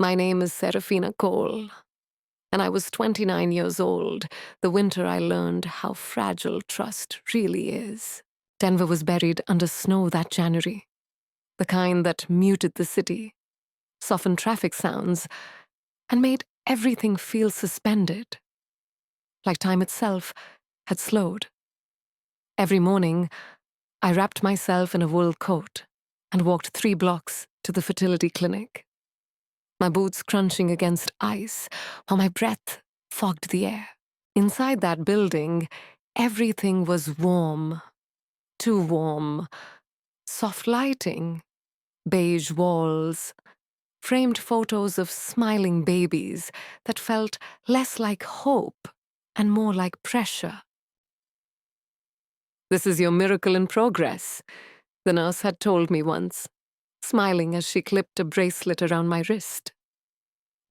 My name is Serafina Cole, and I was 29 years old the winter I learned how fragile trust really is. Denver was buried under snow that January, the kind that muted the city, softened traffic sounds, and made everything feel suspended, like time itself had slowed. Every morning, I wrapped myself in a wool coat and walked 3 blocks to the fertility clinic, my boots crunching against ice while my breath fogged the air. Inside that building, everything was warm, too warm. Soft lighting, beige walls, framed photos of smiling babies that felt less like hope and more like pressure. "This is your miracle in progress," the nurse had told me once, smiling as she clipped a bracelet around my wrist.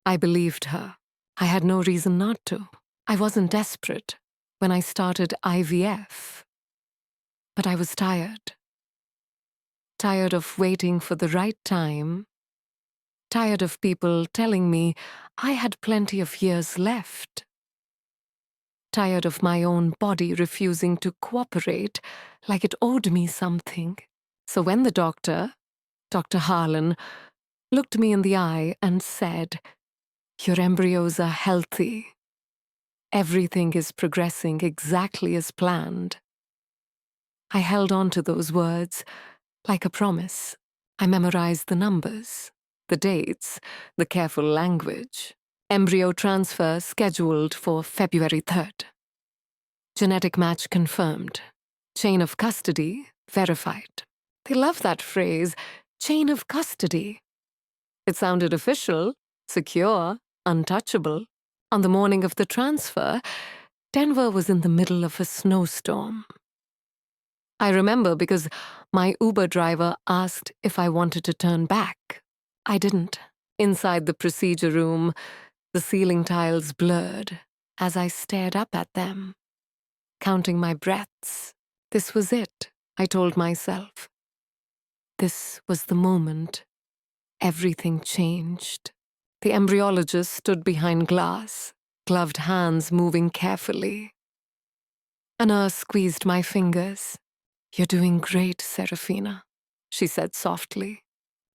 I believed her. I had no reason not to. I wasn't desperate when I started IVF. But I was tired. Tired of waiting for the right time. Tired of people telling me I had plenty of years left. Tired of my own body refusing to cooperate like it owed me something. So when the doctor, Dr. Harlan, looked me in the eye and said, "Your embryos are healthy. Everything is progressing exactly as planned," I held on to those words like a promise. I memorized the numbers, the dates, the careful language. Embryo transfer scheduled for February 3rd. Genetic match confirmed. Chain of custody verified. They love that phrase, chain of custody. It sounded official, secure, untouchable. On the morning of the transfer, Denver was in the middle of a snowstorm. I remember because my Uber driver asked if I wanted to turn back. I didn't. Inside the procedure room, the ceiling tiles blurred as I stared up at them, counting my breaths. This was it, I told myself. This was the moment everything changed. The embryologist stood behind glass, gloved hands moving carefully. A nurse squeezed my fingers. "You're doing great, Serafina," she said softly.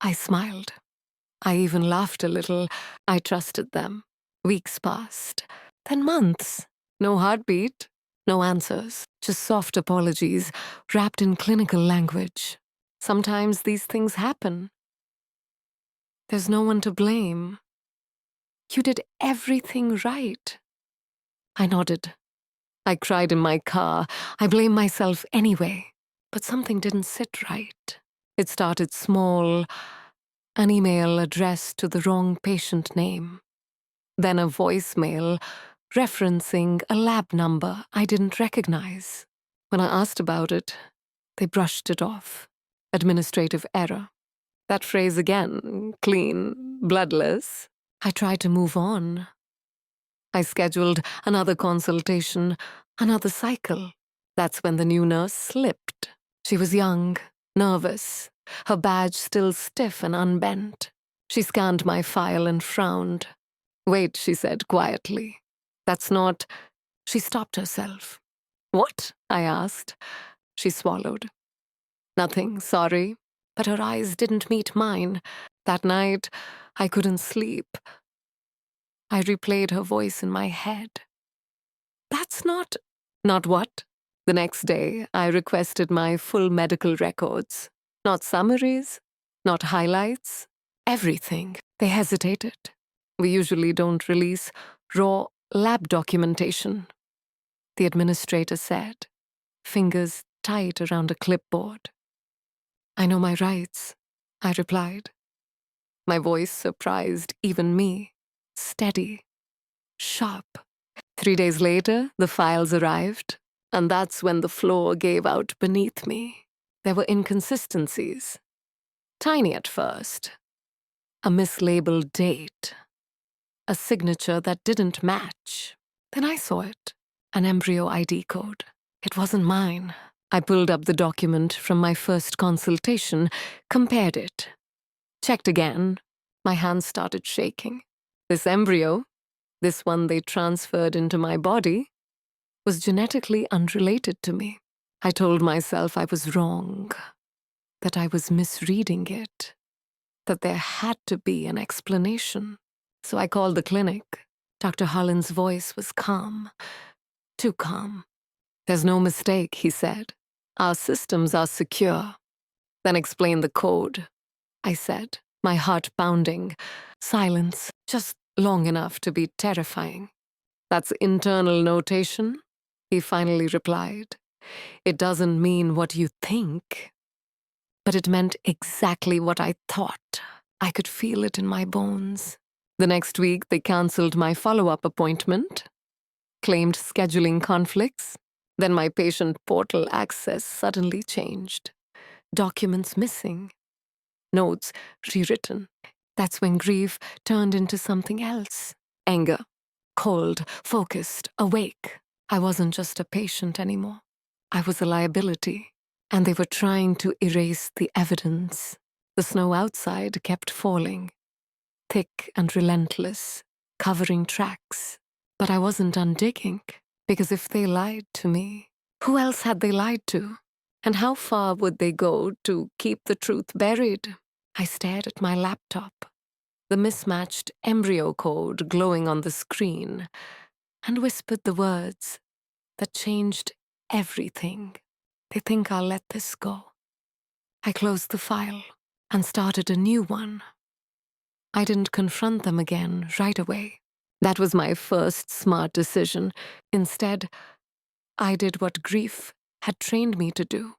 I smiled. I even laughed a little. I trusted them. Weeks passed, then months. No heartbeat, no answers, just soft apologies wrapped in clinical language. Sometimes these things happen. There's no one to blame. You did everything right. I nodded. I cried in my car. I blamed myself anyway. But something didn't sit right. It started small, an email addressed to the wrong patient name. Then a voicemail referencing a lab number I didn't recognize. When I asked about it, they brushed it off. Administrative error. That phrase again, clean, bloodless. I tried to move on. I scheduled another consultation, another cycle. That's when the new nurse slipped. She was young, nervous, her badge still stiff and unbent. She scanned my file and frowned. "Wait," she said quietly. "That's not—" She stopped herself. "What?" I asked. She swallowed. "Nothing, sorry." But her eyes didn't meet mine. That night, I couldn't sleep. I replayed her voice in my head. "That's not—" "Not what?" The next day, I requested my full medical records. Not summaries, not highlights, everything. They hesitated. We usually don't release raw lab documentation, the administrator said, fingers tight around a clipboard. "I know my rights," I replied. My voice surprised even me. Steady, sharp. 3 days later, the files arrived, and that's when the floor gave out beneath me. There were inconsistencies. Tiny at first. A mislabeled date. A signature that didn't match. Then I saw it. An embryo ID code. It wasn't mine. I pulled up the document from my first consultation, compared it. Checked again. My hands started shaking. This embryo, this one they transferred into my body, was genetically unrelated to me. I told myself I was wrong, that I was misreading it, that there had to be an explanation. So I called the clinic. Dr. Holland's voice was calm, too calm. "There's no mistake," he said. "Our systems are secure." "Then explain the code," I said, my heart pounding. Silence, just long enough to be terrifying. "That's internal notation," he finally replied. "It doesn't mean what you think." But it meant exactly what I thought. I could feel it in my bones. The next week, they canceled my follow-up appointment, claimed scheduling conflicts. Then my patient portal access suddenly changed. Documents missing. Notes rewritten. That's when grief turned into something else. Anger. Cold, focused, awake. I wasn't just a patient anymore. I was a liability. And they were trying to erase the evidence. The snow outside kept falling, thick and relentless, covering tracks. But I wasn't done digging, because if they lied to me, who else had they lied to? And how far would they go to keep the truth buried? I stared at my laptop, the mismatched embryo code glowing on the screen, and whispered the words that changed everything. "They think I'll let this go." I closed the file and started a new one. I didn't confront them again right away. That was my first smart decision. Instead, I did what grief had trained me to do.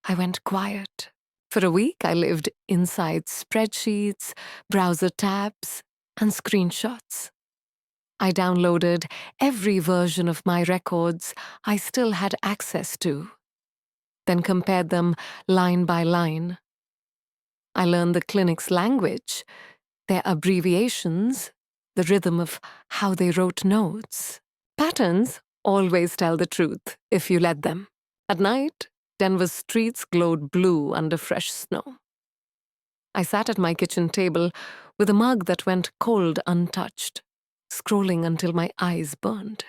I went quiet. For a week, I lived inside spreadsheets, browser tabs, and screenshots. I downloaded every version of my records I still had access to, then compared them line by line. I learned the clinic's language, their abbreviations, the rhythm of how they wrote notes. Patterns always tell the truth if you let them. At night, Denver's streets glowed blue under fresh snow. I sat at my kitchen table with a mug that went cold untouched, scrolling until my eyes burned.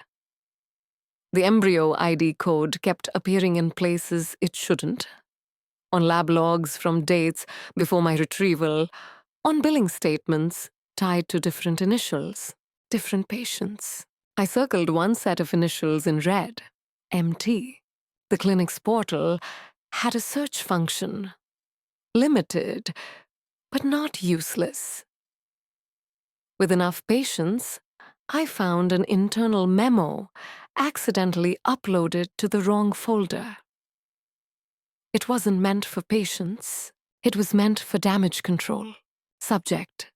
The embryo ID code kept appearing in places it shouldn't. On lab logs from dates before my retrieval, on billing statements tied to different initials, different patients. I circled one set of initials in red, MT. The clinic's portal had a search function, limited, but not useless. With enough patience, I found an internal memo accidentally uploaded to the wrong folder. It wasn't meant for patients. It was meant for damage control. Subject: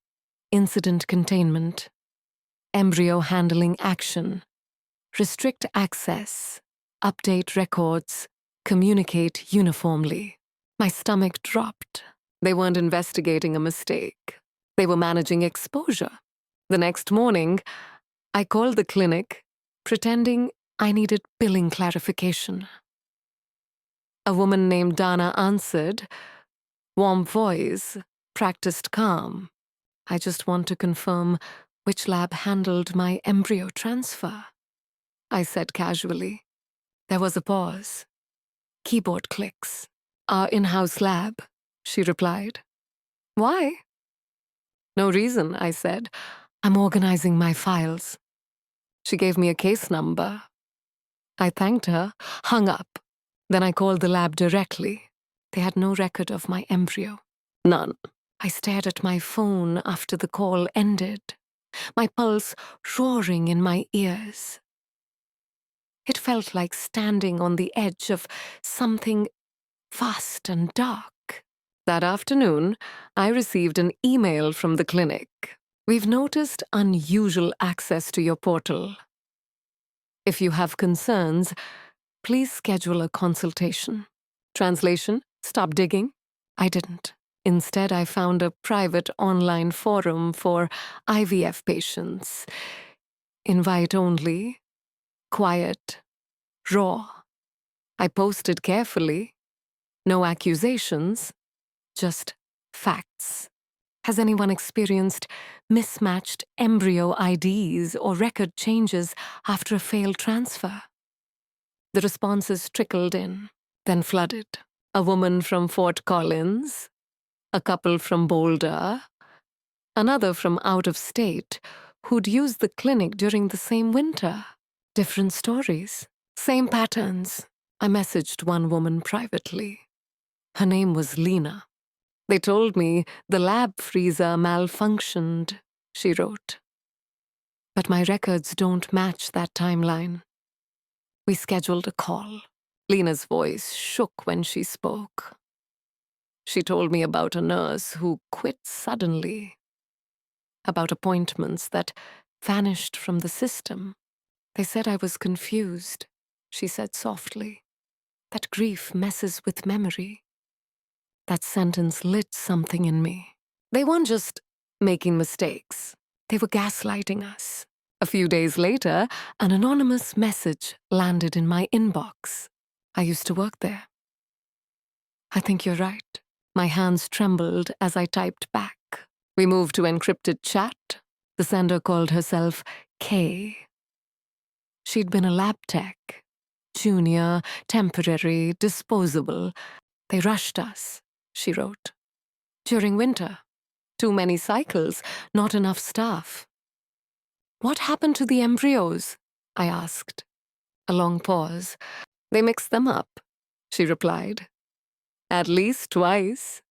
incident containment. Embryo handling action. Restrict access. Update records. Communicate uniformly. My stomach dropped. They weren't investigating a mistake. They were managing exposure. The next morning, I called the clinic, pretending I needed billing clarification. A woman named Dana answered, warm voice, practiced calm. "I just want to confirm which lab handled my embryo transfer," I said casually. There was a pause. Keyboard clicks. "Our in-house lab," she replied. "Why?" "No reason," I said. "I'm organizing my files." She gave me a case number. I thanked her, hung up. Then I called the lab directly. They had no record of my embryo. None. I stared at my phone after the call ended, my pulse roaring in my ears. It felt like standing on the edge of something vast and dark. That afternoon, I received an email from the clinic. "We've noticed unusual access to your portal. If you have concerns, please schedule a consultation." Translation: stop digging. I didn't. Instead, I found a private online forum for IVF patients. Invite only, quiet, raw. I posted carefully. No accusations, just facts. Has anyone experienced mismatched embryo IDs or record changes after a failed transfer? The responses trickled in, then flooded. A woman from Fort Collins, a couple from Boulder, another from out of state who'd used the clinic during the same winter. Different stories, same patterns. I messaged one woman privately. Her name was Lena. They told me the lab freezer malfunctioned, she wrote. But my records don't match that timeline. We scheduled a call. Lena's voice shook when she spoke. She told me about a nurse who quit suddenly, about appointments that vanished from the system. They said I was confused, she said softly. That grief messes with memory. That sentence lit something in me. They weren't just making mistakes. They were gaslighting us. A few days later, an anonymous message landed in my inbox. I used to work there. I think you're right. My hands trembled as I typed back. We moved to encrypted chat. The sender called herself Kay. She'd been a lab tech. Junior, temporary, disposable. They rushed us, she wrote. During winter. Too many cycles, not enough staff. What happened to the embryos? I asked. A long pause. They mixed them up, she replied. At least twice.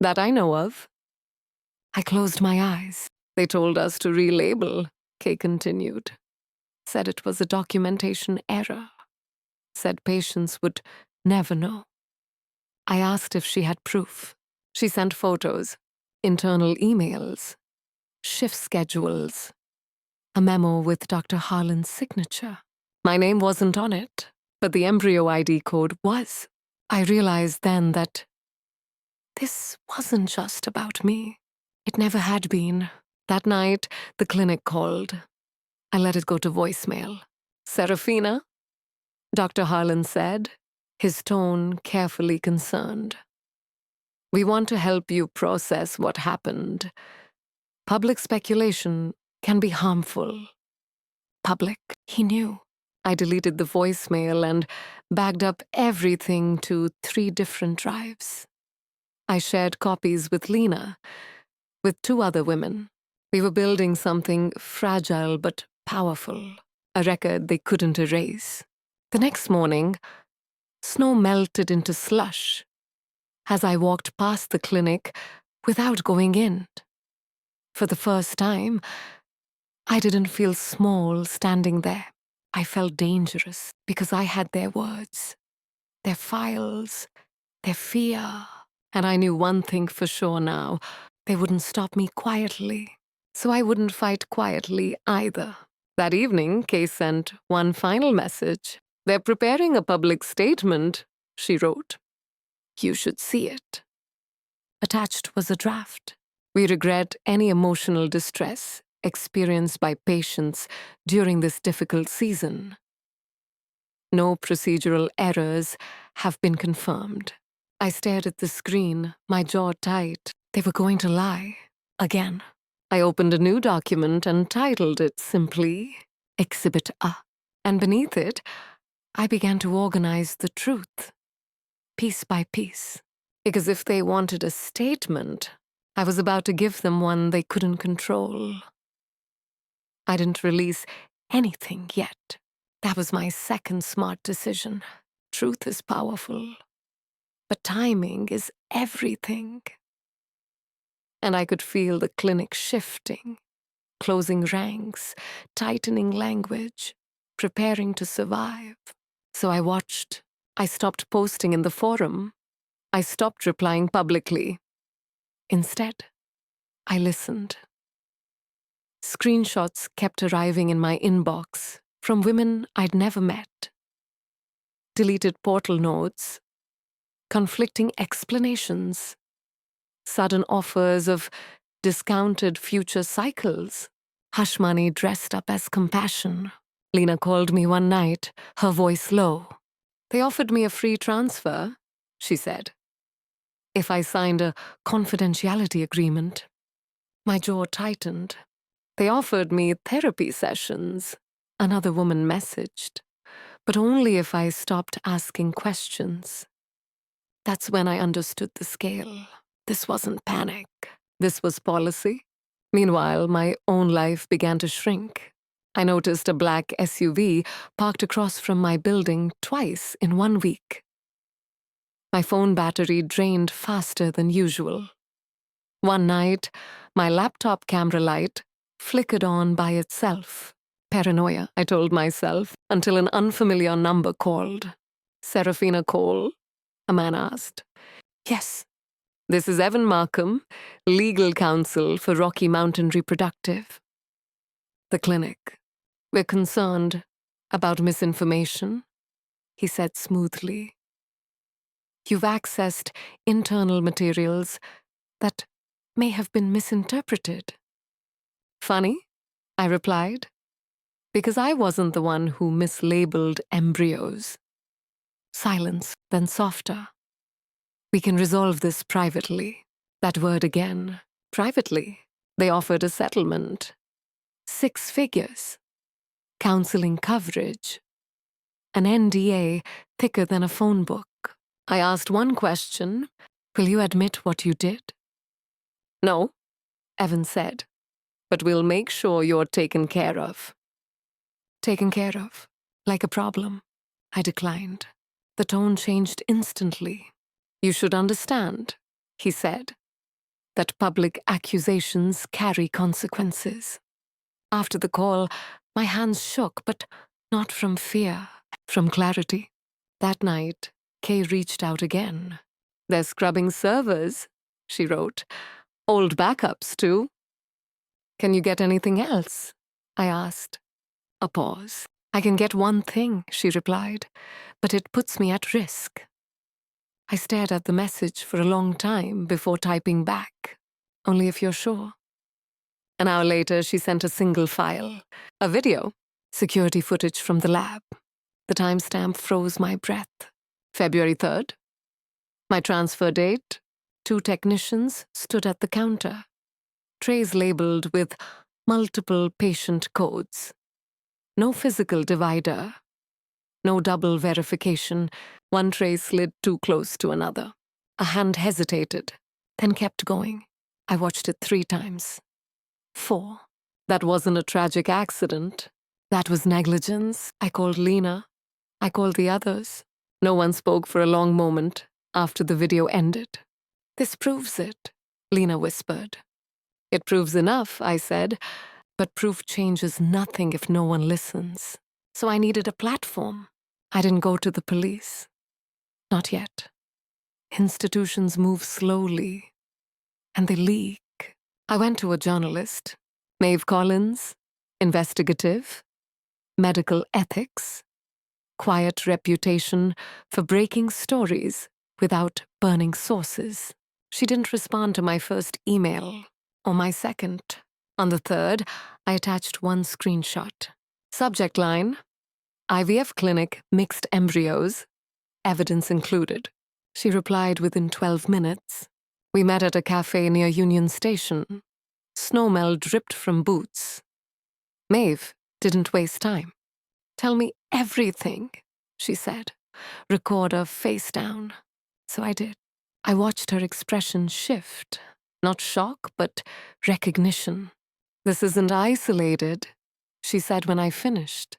That I know of. I closed my eyes. They told us to relabel, Kay continued. Said it was a documentation error. Said patients would never know. I asked if she had proof. She sent photos, internal emails, shift schedules, a memo with Dr. Harlan's signature. My name wasn't on it, but the embryo ID code was. I realized then that this wasn't just about me. It never had been. That night, the clinic called. I let it go to voicemail. Serafina? Dr. Harlan said, his tone carefully concerned. We want to help you process what happened. Public speculation can be harmful. Public, he knew. I deleted the voicemail and bagged up everything to 3 different drives. I shared copies with Lena, with 2 other women. We were building something fragile but powerful, a record they couldn't erase. The next morning, snow melted into slush as I walked past the clinic without going in. For the first time, I didn't feel small standing there. I felt dangerous because I had their words, their files, their fear. And I knew one thing for sure now. They wouldn't stop me quietly. So I wouldn't fight quietly either. That evening, Kay sent one final message. They're preparing a public statement, she wrote. You should see it. Attached was a draft. We regret any emotional distress experienced by patients during this difficult season. No procedural errors have been confirmed. I stared at the screen, my jaw tight. They were going to lie. Again. I opened a new document and titled it simply Exhibit A. And beneath it, I began to organize the truth, piece by piece. Because if they wanted a statement, I was about to give them one they couldn't control. I didn't release anything yet. That was my second smart decision. Truth is powerful, but timing is everything. And I could feel the clinic shifting, closing ranks, tightening language, preparing to survive. So I watched. I stopped posting in the forum. I stopped replying publicly. Instead, I listened. Screenshots kept arriving in my inbox from women I'd never met. Deleted portal notes, conflicting explanations, sudden offers of discounted future cycles, hush money dressed up as compassion. Lena called me one night, her voice low. They offered me a free transfer, she said. if I signed a confidentiality agreement. My jaw tightened. They offered me therapy sessions, another woman messaged, but only if I stopped asking questions. That's when I understood the scale. This wasn't panic. This was policy. Meanwhile, my own life began to shrink. I noticed a black SUV parked across from my building twice in 1 week. My phone battery drained faster than usual. One night, my laptop camera light flickered on by itself. Paranoia, I told myself, until an unfamiliar number called. Serafina Cole? A man asked. Yes. This is Evan Markham, legal counsel for Rocky Mountain Reproductive. The clinic. We're concerned about misinformation, he said smoothly. You've accessed internal materials that may have been misinterpreted. Funny, I replied, because I wasn't the one who mislabeled embryos. Silence, then softer. We can resolve this privately. That word again. Privately. They offered a settlement. 6 figures. Counseling coverage. An NDA thicker than a phone book. I asked one question. Will you admit what you did? No, Evan said. But we'll make sure you're taken care of. Taken care of? Like a problem? I declined. The tone changed instantly. You should understand, he said, that public accusations carry consequences. After the call, my hands shook, but not from fear, from clarity. That night, Kay reached out again. They're scrubbing servers, she wrote. Old backups, too. Can you get anything else? I asked. A pause. I can get one thing, she replied, but it puts me at risk. I stared at the message for a long time before typing back. Only if you're sure. An hour later, she sent a single file. A video. Security footage from the lab. The timestamp froze my breath. February 3rd. My transfer date. 2 technicians stood at the counter. Trays labeled with multiple patient codes. No physical divider. No double verification. One tray slid too close to another. A hand hesitated, then kept going. I watched it 3 times. 4. That wasn't a tragic accident. That was negligence. I called Lena. I called the others. No one spoke for a long moment after the video ended. This proves it, Lena whispered. It proves enough, I said, but proof changes nothing if no one listens. So I needed a platform. I didn't go to the police. Not yet. Institutions move slowly, and they leak. I went to a journalist, Maeve Collins, investigative, medical ethics, quiet reputation for breaking stories without burning sources. She didn't respond to my first email, or my second. On the 3rd, I attached one screenshot. Subject line, IVF clinic, mixed embryos, evidence included. She replied within 12 minutes. We met at a cafe near Union Station. Snowmelt dripped from boots. Maeve didn't waste time. Tell me everything, she said. Recorder face down. So I did. I watched her expression shift. Not shock, but recognition. This isn't isolated, she said when I finished.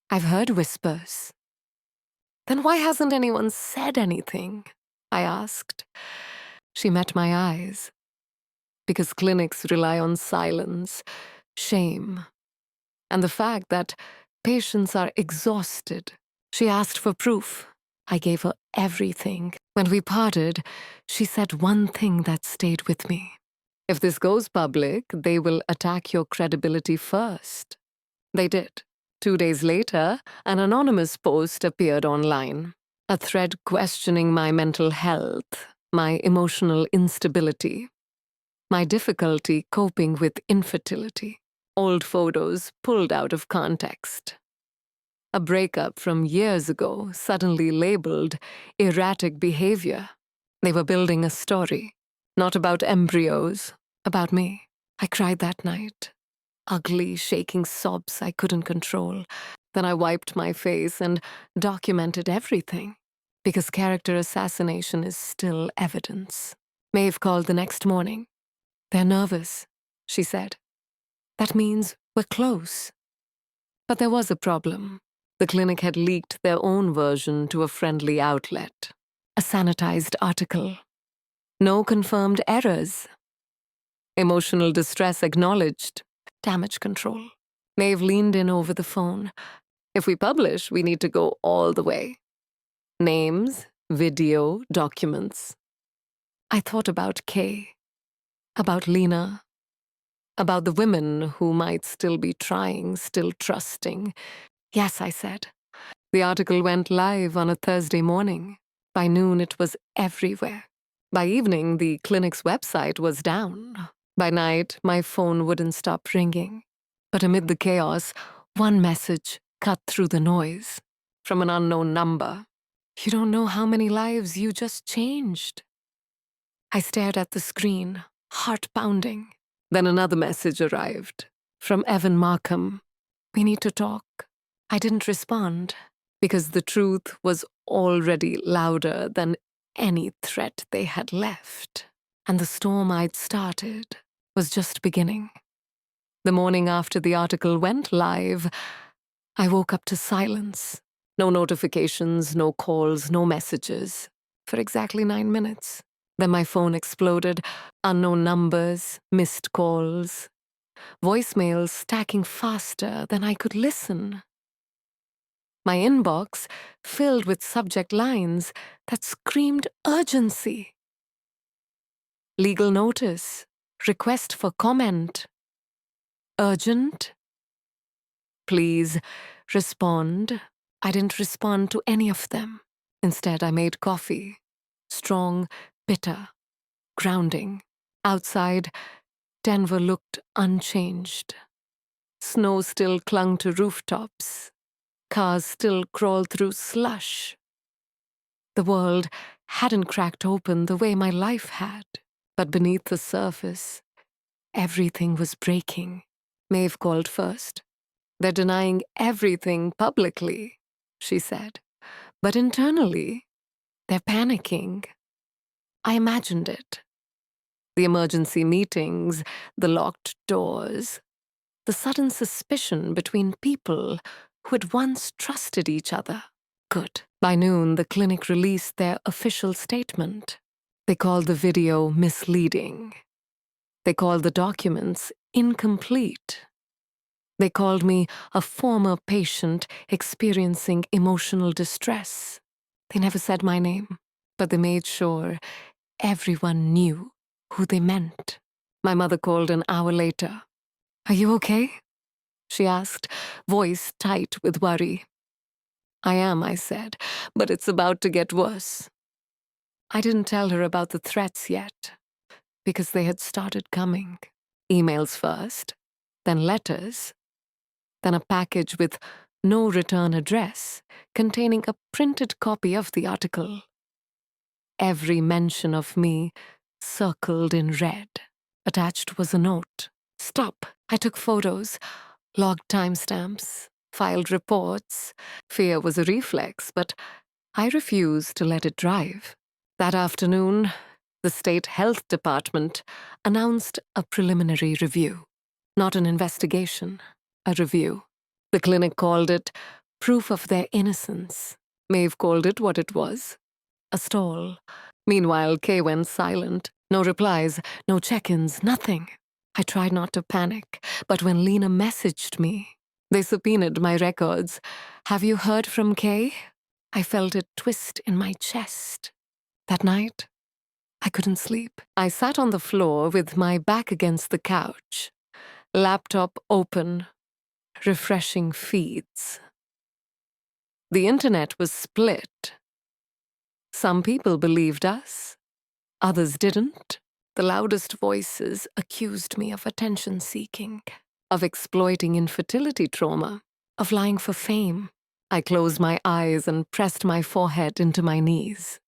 I've heard whispers. Then why hasn't anyone said anything? I asked. She met my eyes. Because clinics rely on silence, shame, and the fact that patients are exhausted. She asked for proof. I gave her everything. When we parted, she said one thing that stayed with me. If this goes public, they will attack your credibility first. They did. 2 days later, an anonymous post appeared online. A thread questioning my mental health, my emotional instability, my difficulty coping with infertility. Old photos pulled out of context. A breakup from years ago suddenly labeled erratic behavior. They were building a story, not about embryos, about me. I cried that night. Ugly, shaking sobs I couldn't control. Then I wiped my face and documented everything, because character assassination is still evidence. Maeve called the next morning. "They're nervous," she said. "That means we're close." But there was a problem. The clinic had leaked their own version to a friendly outlet. A sanitized article. No confirmed errors. Emotional distress acknowledged. Damage control. Maeve leaned in over the phone. "If we publish, we need to go all the way. Names, video, documents." I thought about Kay, about Lena, about the women who might still be trying, still trusting. "Yes," I said. The article went live on a Thursday morning. By noon, it was everywhere. By evening, the clinic's website was down. By night, my phone wouldn't stop ringing. But amid the chaos, one message cut through the noise. From an unknown number. "You don't know how many lives you just changed." I stared at the screen, heart pounding. Then another message arrived. From Evan Markham. "We need to talk." I didn't respond, because the truth was already louder than any threat they had left. And the storm I'd started was just beginning. The morning after the article went live, I woke up to silence. No notifications, no calls, no messages. For exactly 9 minutes. Then my phone exploded. Unknown numbers, missed calls, voicemails stacking faster than I could listen. My inbox filled with subject lines that screamed urgency. Legal notice, request for comment. Urgent? Please respond. I didn't respond to any of them. Instead, I made coffee. Strong, bitter, grounding. Outside, Denver looked unchanged. Snow still clung to rooftops. Cars still crawled through slush. The world hadn't cracked open the way my life had. But beneath the surface, everything was breaking. Maeve called first. "They're denying everything publicly," she said. "But internally, they're panicking." I imagined it. The emergency meetings, the locked doors, the sudden suspicion between people who had once trusted each other. Good. By noon, the clinic released their official statement. They called the video misleading. They called the documents incomplete. They called me a former patient experiencing emotional distress. They never said my name, but they made sure everyone knew who they meant. My mother called an hour later. "Are you okay?" she asked, voice tight with worry. "I am," I said, "but it's about to get worse." I didn't tell her about the threats yet, because they had started coming. Emails first, then letters, then a package with no return address containing a printed copy of the article. Every mention of me circled in red. Attached was a note. "Stop." I took photos, logged timestamps, filed reports. Fear was a reflex, but I refused to let it drive. That afternoon, the state health department announced a preliminary review. Not an investigation, a review. The clinic called it proof of their innocence. Maeve called it what it was, a stall. Meanwhile, Kay went silent. No replies, no check-ins, nothing. I tried not to panic, but when Lena messaged me, they subpoenaed my records. "Have you heard from Kay?" I felt it twist in my chest. That night, I couldn't sleep. I sat on the floor with my back against the couch, laptop open, refreshing feeds. The internet was split. Some people believed us, others didn't. The loudest voices accused me of attention-seeking, of exploiting infertility trauma, of lying for fame. I closed my eyes and pressed my forehead into my knees.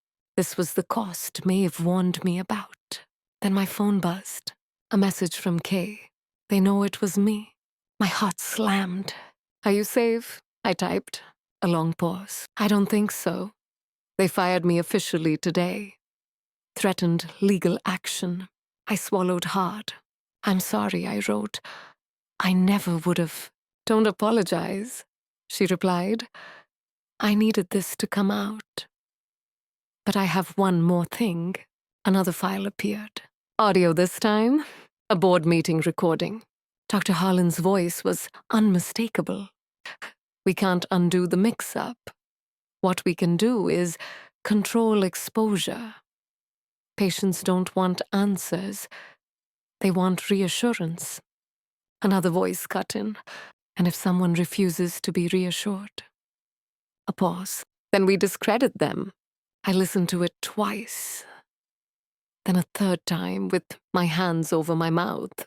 This was the cost Maeve warned me about. Then my phone buzzed. A message from Kay. They know it was me. My heart slammed. "Are you safe?" I typed. A long pause. "I don't think so. They fired me officially today. Threatened legal action." I swallowed hard. "I'm sorry," I wrote. "I never would have." "Don't apologize," she replied. "I needed this to come out. But I have one more thing." Another file appeared. Audio this time. A board meeting recording. Dr. Harlan's voice was unmistakable. "We can't undo the mix-up. What we can do is control exposure. Patients don't want answers. They want reassurance." Another voice cut in. "And if someone refuses to be reassured?" A pause. "Then we discredit them." I listened to it twice. Then a third time with my hands over my mouth.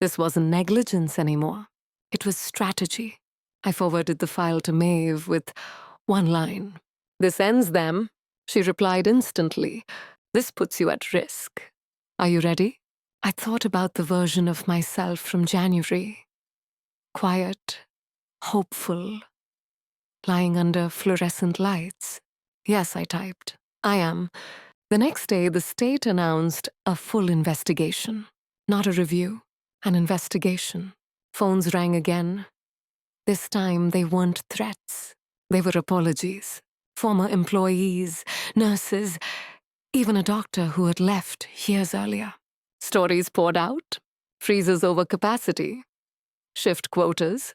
This wasn't negligence anymore. It was strategy. I forwarded the file to Maeve with one line. "This ends them." She replied instantly. "This puts you at risk. Are you ready?" I thought about the version of myself from January. Quiet, hopeful, lying under fluorescent lights. "Yes," I typed. "I am." The next day, the state announced a full investigation. Not a review, an investigation. Phones rang again. This time, they weren't threats. They were apologies. Former employees, nurses, even a doctor who had left years earlier. Stories poured out. Freezers over capacity. Shift quotas.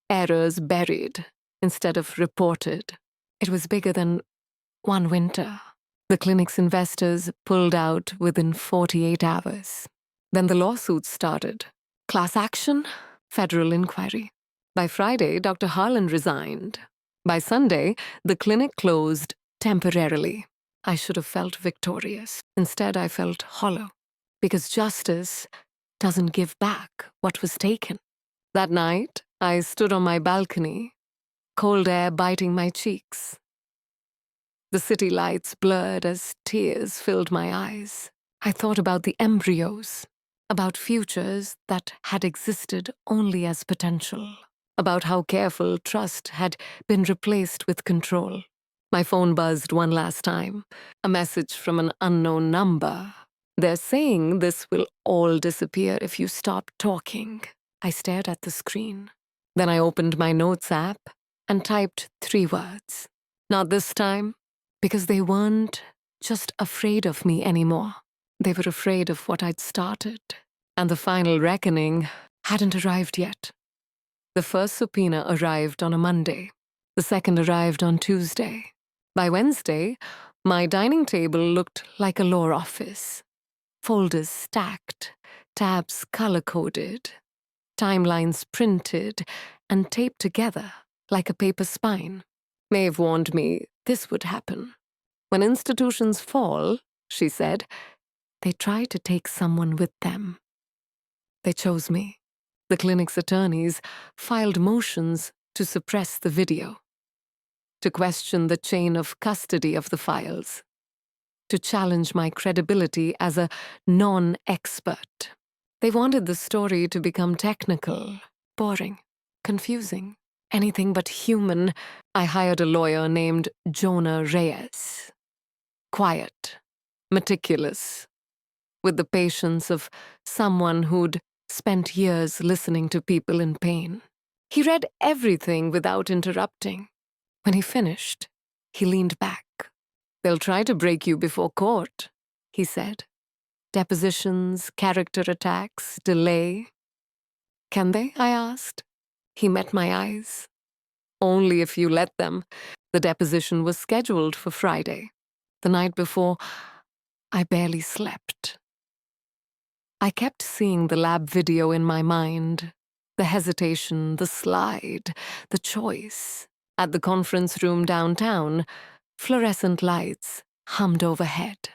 Errors buried instead of reported. It was bigger than one winter. The clinic's investors pulled out within 48 hours. Then the lawsuits started. Class action, federal inquiry. By Friday, Dr. Harlan resigned. By Sunday, the clinic closed temporarily. I should have felt victorious. Instead, I felt hollow. Because justice doesn't give back what was taken. That night, I stood on my balcony, cold air biting my cheeks. The city lights blurred as tears filled my eyes. I thought about the embryos, about futures that had existed only as potential, about how careful trust had been replaced with control. My phone buzzed one last time, a message from an unknown number. "They're saying this will all disappear if you stop talking." I stared at the screen. Then I opened my notes app and typed 3 words. "Not this time." Because they weren't just afraid of me anymore. They were afraid of what I'd started. And the final reckoning hadn't arrived yet. The first subpoena arrived on a Monday. The second arrived on Tuesday. By Wednesday, my dining table looked like a law office. Folders stacked, tabs color-coded, timelines printed and taped together like a paper spine. Maeve warned me this would happen. When institutions fall, she said, they try to take someone with them. They chose me. The clinic's attorneys filed motions to suppress the video, to question the chain of custody of the files, to challenge my credibility as a non-expert. They wanted the story to become technical, boring, confusing, anything but human. I hired a lawyer named Jonah Reyes. Quiet, meticulous, with the patience of someone who'd spent years listening to people in pain. He read everything without interrupting. When he finished, he leaned back. "They'll try to break you before court," he said. "Depositions, character attacks, delay." "Can they?" I asked. He met my eyes. "Only if you let them." The deposition was scheduled for Friday. The night before, I barely slept. I kept seeing the lab video in my mind. The hesitation, the slide, the choice. At the conference room downtown, fluorescent lights hummed overhead.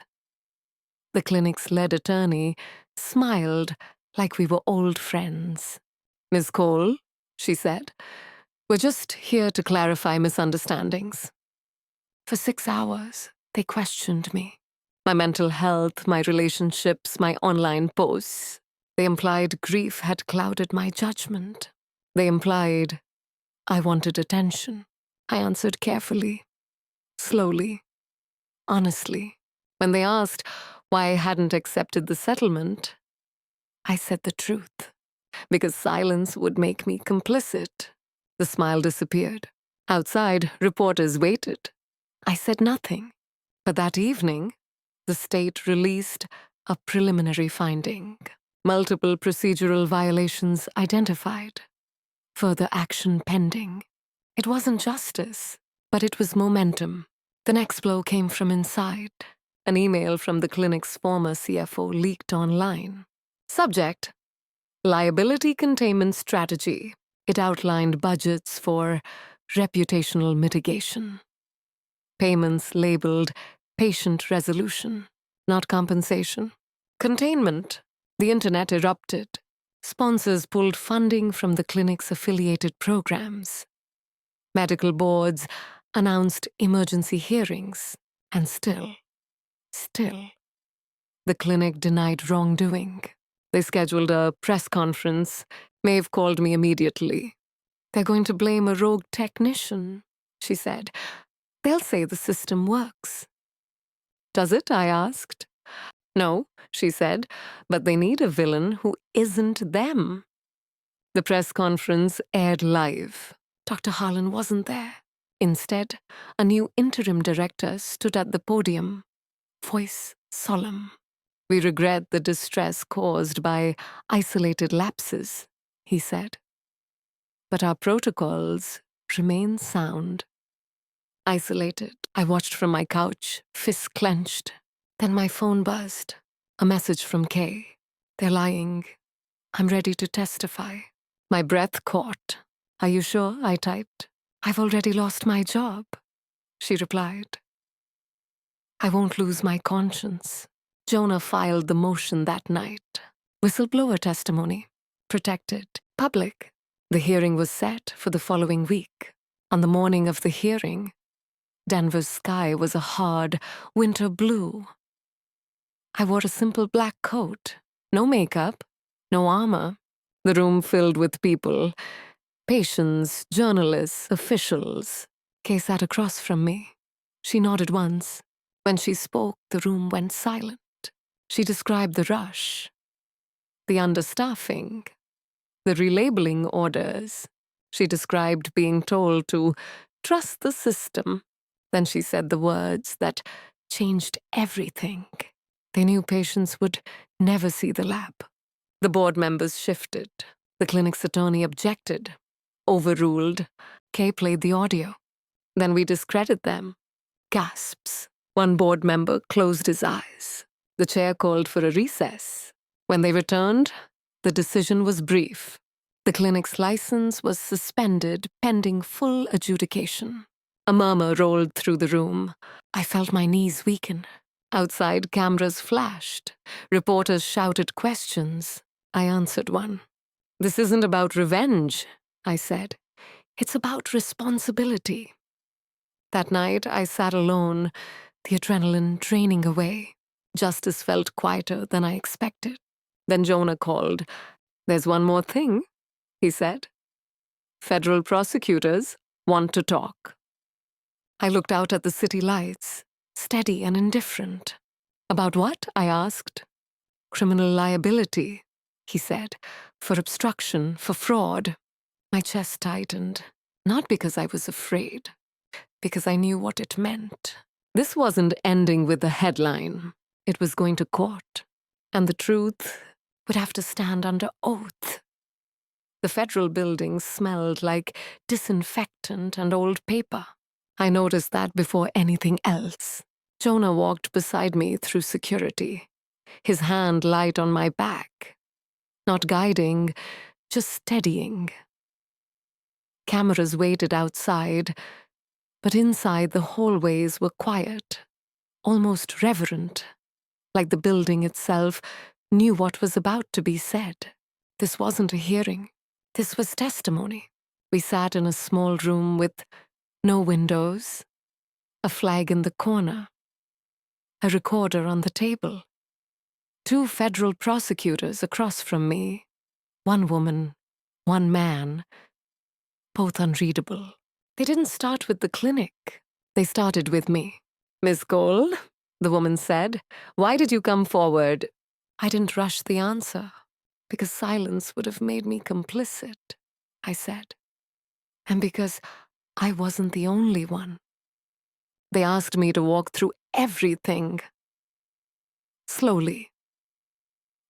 The clinic's lead attorney smiled like we were old friends. "Ms. Cole," she said, "we're just here to clarify misunderstandings." For 6 hours, They questioned me. My mental health, my relationships, my online posts. They implied grief had clouded my judgment. They implied I wanted attention. I answered carefully, slowly, honestly. When they asked why I hadn't accepted the settlement, I said the truth, because silence would make me complicit. The smile disappeared. Outside, reporters waited. I said nothing. But that evening, the state released a preliminary finding. Multiple procedural violations identified. Further action pending. It wasn't justice, but it was momentum. The next blow came from inside. An email from the clinic's former CFO leaked online. Subject: Liability Containment Strategy. It outlined budgets for reputational mitigation. Payments labeled patient resolution, not compensation. Containment. The internet erupted. Sponsors pulled funding from the clinic's affiliated programs. Medical boards announced emergency hearings. And still, the clinic denied wrongdoing. They scheduled a press conference. Maeve called me immediately. They're going to blame a rogue technician, she said. They'll say the system works. Does it? I asked. No, she said, but they need a villain who isn't them. The press conference aired live. Dr. Harlan wasn't there. Instead, a new interim director stood at the podium, voice solemn. We regret the distress caused by isolated lapses, he said. But our protocols remain sound. Isolated, I watched from my couch, fists clenched. Then my phone buzzed. A message from Kay. They're lying. I'm ready to testify. My breath caught. Are you sure? I typed. I've already lost my job, she replied. I won't lose my conscience. Jonah filed the motion that night. Whistleblower testimony. Protected. Public. The hearing was set for the following week. On the morning of the hearing, Denver's sky was a hard winter blue. I wore a simple black coat. No makeup. No armor. The room filled with people. Patients, journalists, officials. Kay sat across from me. She nodded once. When she spoke, the room went silent. She described the rush, the understaffing, the relabeling orders. She described being told to trust the system. Then she said the words that changed everything. They knew patients would never see the lab. The board members shifted. The clinic's attorney objected. Overruled. Kay played the audio. Then we discredit them. Gasps. One board member closed his eyes. The chair called for a recess. When they returned, the decision was brief. The clinic's license was suspended pending full adjudication. A murmur rolled through the room. I felt my knees weaken. Outside, cameras flashed. Reporters shouted questions. I answered one. This isn't about revenge, I said. It's about responsibility. That night, I sat alone, the adrenaline draining away. Justice felt quieter than I expected. Then Jonah called. There's one more thing, he said. Federal prosecutors want to talk. I looked out at the city lights, steady and indifferent. About what? I asked. Criminal liability, he said, for obstruction, for fraud. My chest tightened, not because I was afraid, because I knew what it meant. This wasn't ending with a headline. It was going to court, and the truth would have to stand under oath. The federal buildings smelled like disinfectant and old paper. I noticed that before anything else. Jonah walked beside me through security, his hand light on my back. Not guiding, just steadying. Cameras waited outside, but inside the hallways were quiet, almost reverent, like the building itself knew what was about to be said. This wasn't a hearing. This was testimony. We sat in a small room with no windows, a flag in the corner, a recorder on the table. 2 federal prosecutors across from me. 1 woman, 1 man, both unreadable. They didn't start with the clinic. They started with me. "Miss Cole," the woman said, "why did you come forward?" I didn't rush the answer, because silence would have made me complicit, I said. And because I wasn't the only one. They asked me to walk through everything. Slowly.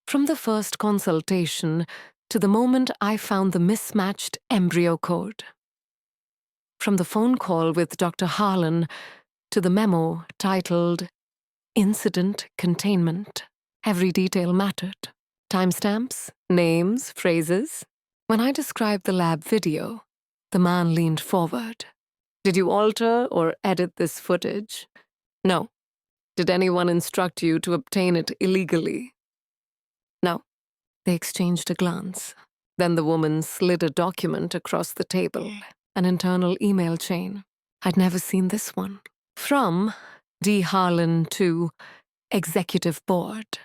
From the first consultation to the moment I found the mismatched embryo code. From the phone call with Dr. Harlan to the memo titled Incident Containment. Every detail mattered. Timestamps, names, phrases. When I described the lab video, the man leaned forward. "Did you alter or edit this footage?" "No." "Did anyone instruct you to obtain it illegally?" "No." They exchanged a glance. Then the woman slid a document across the table, an internal email chain. I'd never seen this one. From D. Harlan to Executive Board.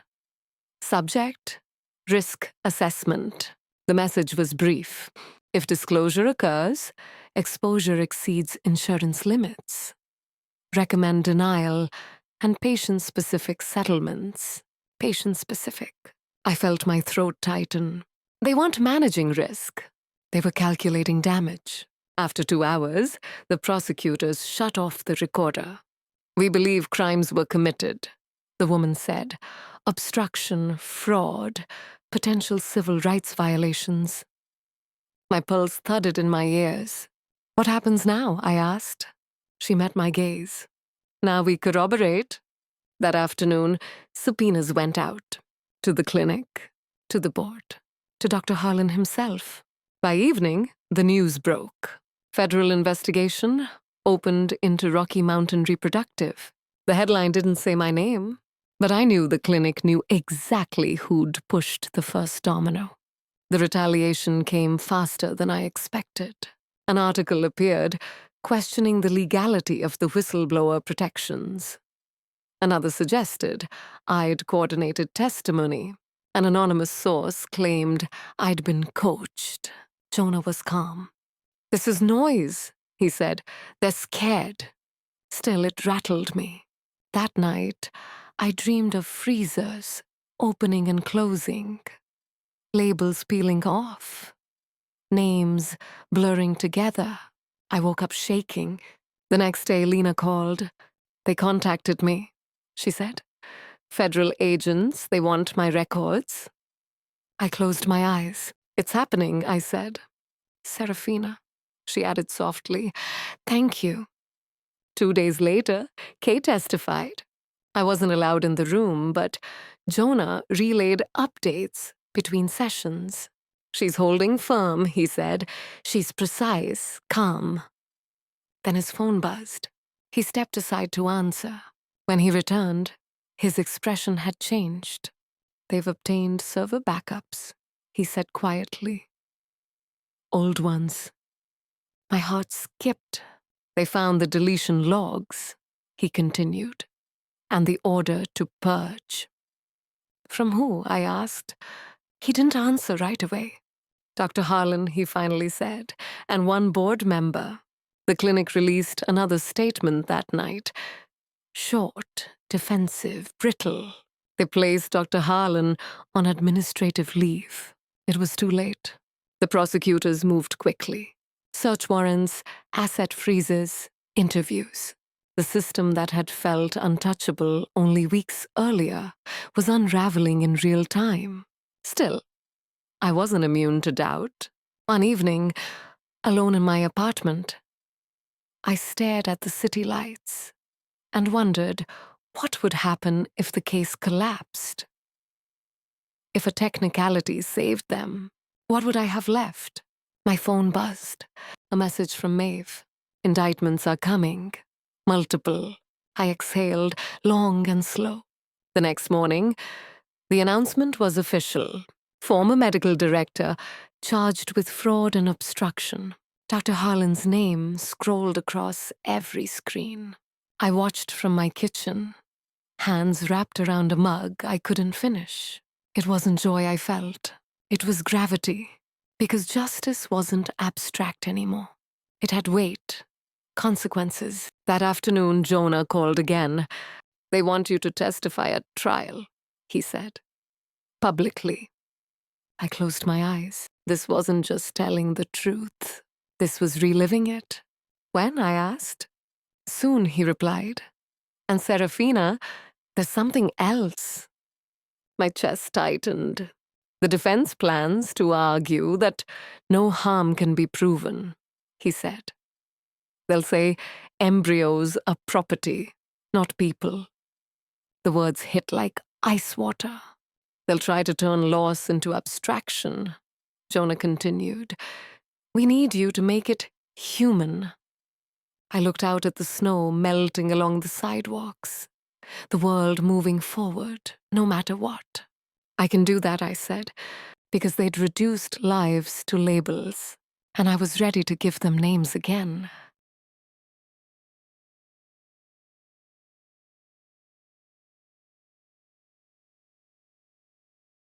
Subject: Risk Assessment. The message was brief. If disclosure occurs, exposure exceeds insurance limits. Recommend denial and patient-specific settlements. Patient-specific. I felt my throat tighten. They weren't managing risk. They were calculating damage. After 2 hours, the prosecutors shut off the recorder. "We believe crimes were committed," the woman said. "Obstruction, fraud, potential civil rights violations." My pulse thudded in my ears. "What happens now?" I asked. She met my gaze. "Now we corroborate." That afternoon, subpoenas went out. To the clinic, to the board, to Dr. Harlan himself. By evening, the news broke. Federal investigation opened into Rocky Mountain Reproductive. The headline didn't say my name, but I knew the clinic knew exactly who'd pushed the first domino. The retaliation came faster than I expected. An article appeared questioning the legality of the whistleblower protections. Another suggested I'd coordinated testimony. An anonymous source claimed I'd been coached. Jonah was calm. "This is noise," he said. "They're scared." Still, it rattled me. That night, I dreamed of freezers opening and closing, labels peeling off, names blurring together. I woke up shaking. The next day, Lena called. "They contacted me," she said. "Federal agents, they want my records." I closed my eyes. "It's happening," I said. "Serafina," she added softly. "Thank you." 2 days later, Kay testified. I wasn't allowed in the room, but Jonah relayed updates between sessions. "She's holding firm," he said. "She's precise, calm." Then his phone buzzed. He stepped aside to answer. When he returned, his expression had changed. "They've obtained server backups," he said quietly. "Old ones." My heart skipped. "They found the deletion logs," he continued, "and the order to purge." "From who?" I asked. He didn't answer right away. "Dr. Harlan," he finally said, "and 1 board member." The clinic released another statement that night. Short, defensive, brittle. They placed Dr. Harlan on administrative leave. It was too late. The prosecutors moved quickly. Search warrants, asset freezes, interviews. The system that had felt untouchable only weeks earlier was unraveling in real time. Still, I wasn't immune to doubt. One evening, alone in my apartment, I stared at the city lights and wondered what would happen if the case collapsed. If a technicality saved them, what would I have left? My phone buzzed. A message from Maeve. "Indictments are coming." Multiple. I exhaled, long and slow. The next morning, the announcement was official. Former medical director charged with fraud and obstruction. Dr. Harlan's name scrolled across every screen. I watched from my kitchen. hands wrapped around a mug I couldn't finish. It wasn't joy I felt. It was gravity, because justice wasn't abstract anymore. It had weight, consequences. That afternoon, Jonah called again. "They want you to testify at trial," he said. "Publicly." I closed my eyes. This wasn't just telling the truth. This was reliving it. "When?" I asked. "Soon," he replied. "And Serafina, there's something else." My chest tightened. "The defense plans to argue that no harm can be proven," he said. "They'll say embryos are property, not people." The words hit like ice water. "They'll try to turn loss into abstraction," Jonah continued. "We need you to make it human." I looked out at the snow melting along the sidewalks, the world moving forward, no matter what. "I can do that," I said, because they'd reduced lives to labels, and I was ready to give them names again.